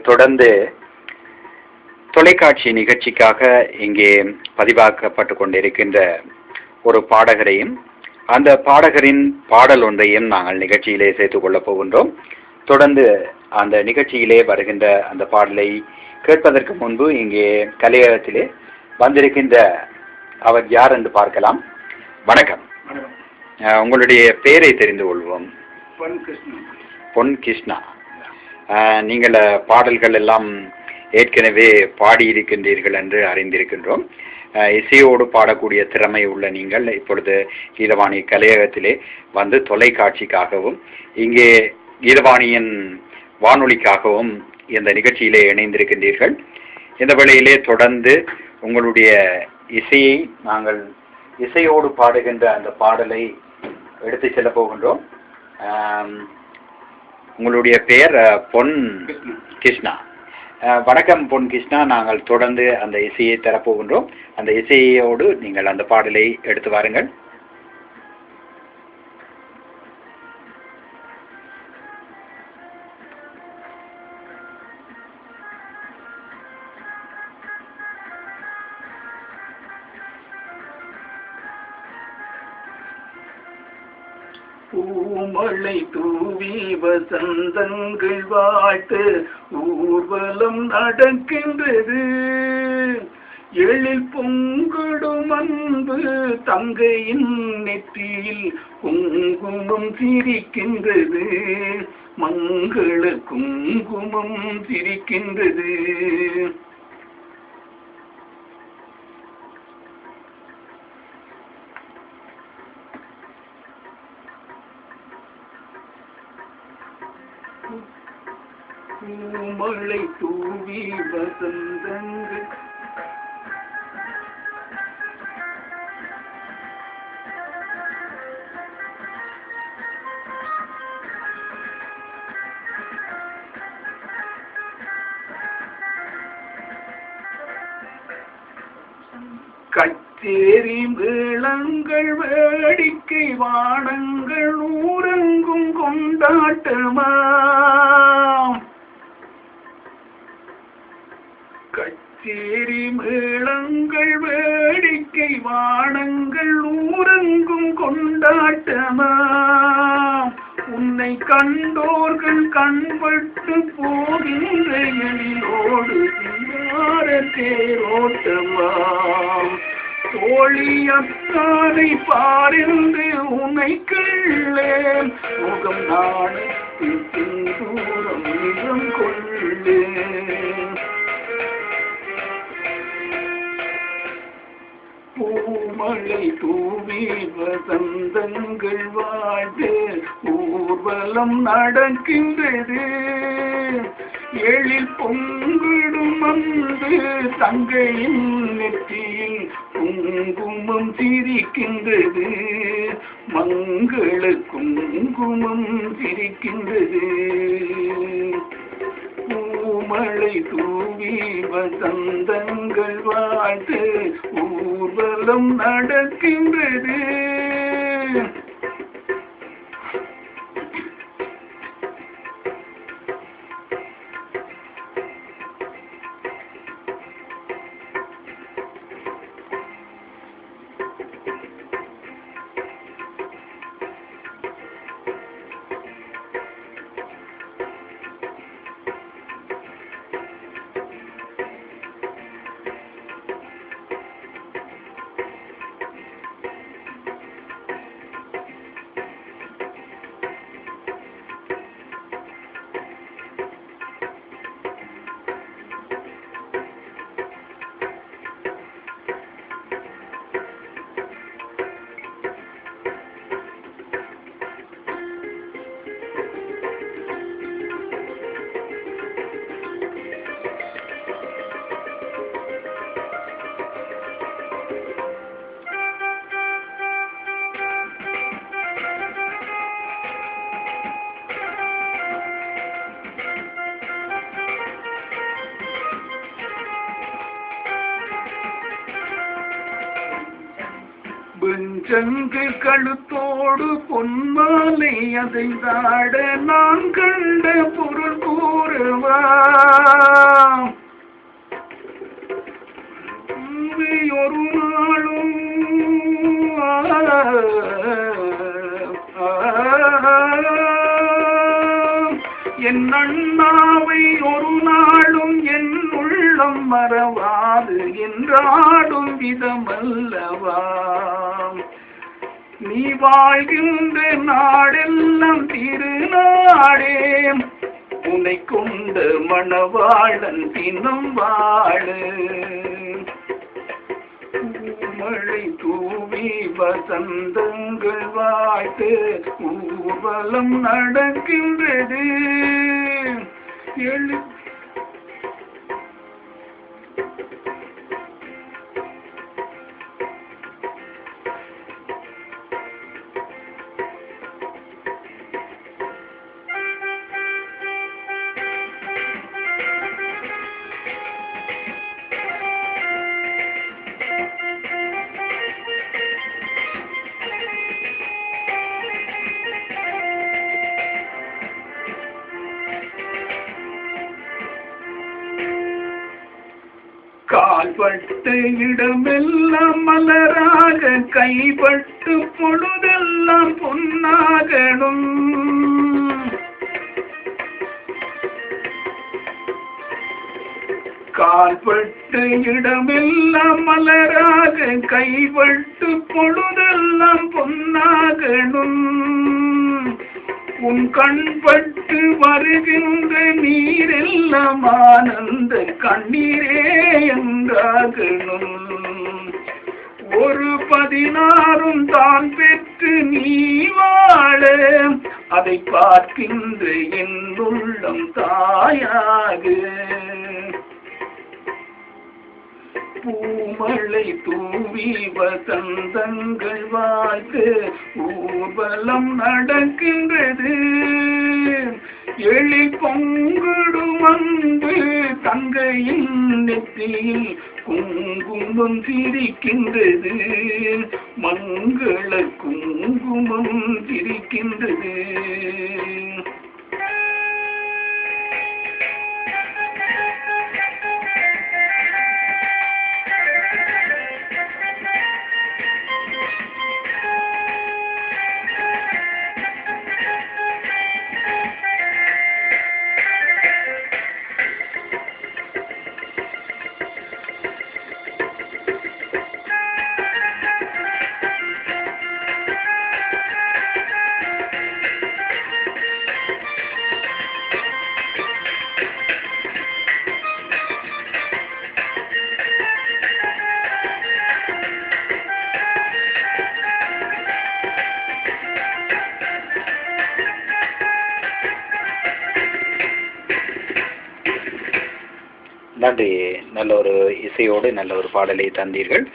தொடர்ந்து தொலைக்காட்சி நிகழ்ச்சிக்காக இங்கே பதிவாக்கப்பட்டு கொண்டிருக்கின்ற ஒரு பாடகரையும் அந்த பாடகரின் பாடல் ஒன்றையும் நாங்கள் நிகழ்ச்சியிலே சேர்த்துக் கொள்ளப் போகின்றோம். தொடர்ந்து அந்த நிகழ்ச்சியிலே வருகின்ற அந்த பாடலை கேட்பதற்கு முன்பு இங்கே கலையகத்திலே வந்திருக்கின்ற அவர் யார் என்று பார்க்கலாம். வணக்கம். உங்களுடைய பெயரை தெரிந்து கொள்வோம். பொன் கிருஷ்ணா. நீங்கள் பாடல்கள் எல்லாம் ஏற்கனவே பாடியிருக்கின்றீர்கள் என்று அறிந்திருக்கின்றோம். இசையோடு பாடக்கூடிய திறமை உள்ள நீங்கள் இப்பொழுது கீதவாணி கலையகத்திலே வந்து தொலைக்காட்சிக்காகவும் இங்கே கீதவாணியின் வானொலிக்காகவும் இந்த நிகழ்ச்சியிலே இணைந்திருக்கின்றீர்கள். இந்த வேளையிலே தொடர்ந்து உங்களுடைய இசையை நாங்கள் இசையோடு பாடுகின்ற அந்த பாடலை எடுத்து செல்ல போகின்றோம். உங்களுடைய பெயர் பொன் கிருஷ்ணா. வணக்கம் பொன் கிருஷ்ணா. நாங்கள் தொடர்ந்து அந்த இசையை தரப்போகின்றோம். அந்த இசையோடு நீங்கள் அந்த பாடலை எடுத்து வாருங்கள். பூமழை தூவி வசந்தங்கள் வாழ்த்து ஊர்வலம் நடக்கின்றது. எழில் பொங்கிடும் அன்பு தங்கையின் நெற்றியில் குங்குமம் சிரிக்கின்றது. மங்கள குங்குமம் சிரிக்கின்றது. பூமழை தூவி வசந்தங்கள் கச்சேரி மேளங்கள் வேடிக்கை வானங்கள் ஊரங்கும் கொண்டாட்டமா. கச்சேரி மேளங்கள் வேடிக்கை வானங்கள் ஊரங்கும் கொண்டாட்டமா. உன்னை கண்டோர்கள் கண்பட்டு போகின்ற எழிலோடு சிங்கார தேரோட்டமா. தோழியத்தானை பாரிந்து உன்னை கள்ளேன் முகம் நாணத்தில் சிந்தூரம் நிறம் கொள்ளேன். பூமழை தூவி வசந்தங்கள் வாழ்த்து ஊர்வலம் நடக்கின்றது. எழில் பொங்கிடும் அன்பு தங்கையின் நெற்றியில் குங்குமம் சிரிக்கின்றது. மங்கள குங்குமம் சிரிக்கின்றது. பூமழை தூவி வசந்தங்கள் வாழ்த்து ஊர்வலம் நடக்கின்றது. வெஞ்சங்கு கழுத்தோடு பொன்மாலை அதை தாட நான் கண்ட பொருள் கூறுவா. அண்ணாவை ஒரு நாளும் என் உள்ளம் மறவாது என்றாடும் விதமல்லவா. நீ வாழ்கின்ற நாடெல்லாம் திருநாடே, உன்னை கொண்ட மணவாளன் தினம் வாழு. மழை தூவி வசந்தங்கள் வாழ்த்து ஊர்வலம் நடக்கின்றது. கால்பட்டு இடமெல்லாம் மலராக, கைப்பட்டு பொழுதெல்லாம் பொன்னாகணும். கால்பட்டு இடமெல்லாம் மலராக, கைப்பட்டு பொழுதெல்லாம் பொன்னாகணும். உன் கண்பட்டு வருகின்ற நீரெல்லாம் ஆனந்த கண்ணீரே என்றாகணும். ஒரு 16 தான் பெற்று நீ வாழ, அதை பார்க்கின்ற என் உள்ளம் தாயாக. பூமழை தூவி வசந்தங்கள் வாழ்த்து ஊர்வலம் நடக்கின்றது. எழி பொங்கிடும் அன்பு தங்கையின் நெற்றியில் குங்குமம் சிரிக்கின்றது. மங்கள குங்குமம் சிரிக்கின்றது. நன்றி. நல்ல ஒரு இசையோடு நல்ல ஒரு பாடலை தந்தீர்கள்.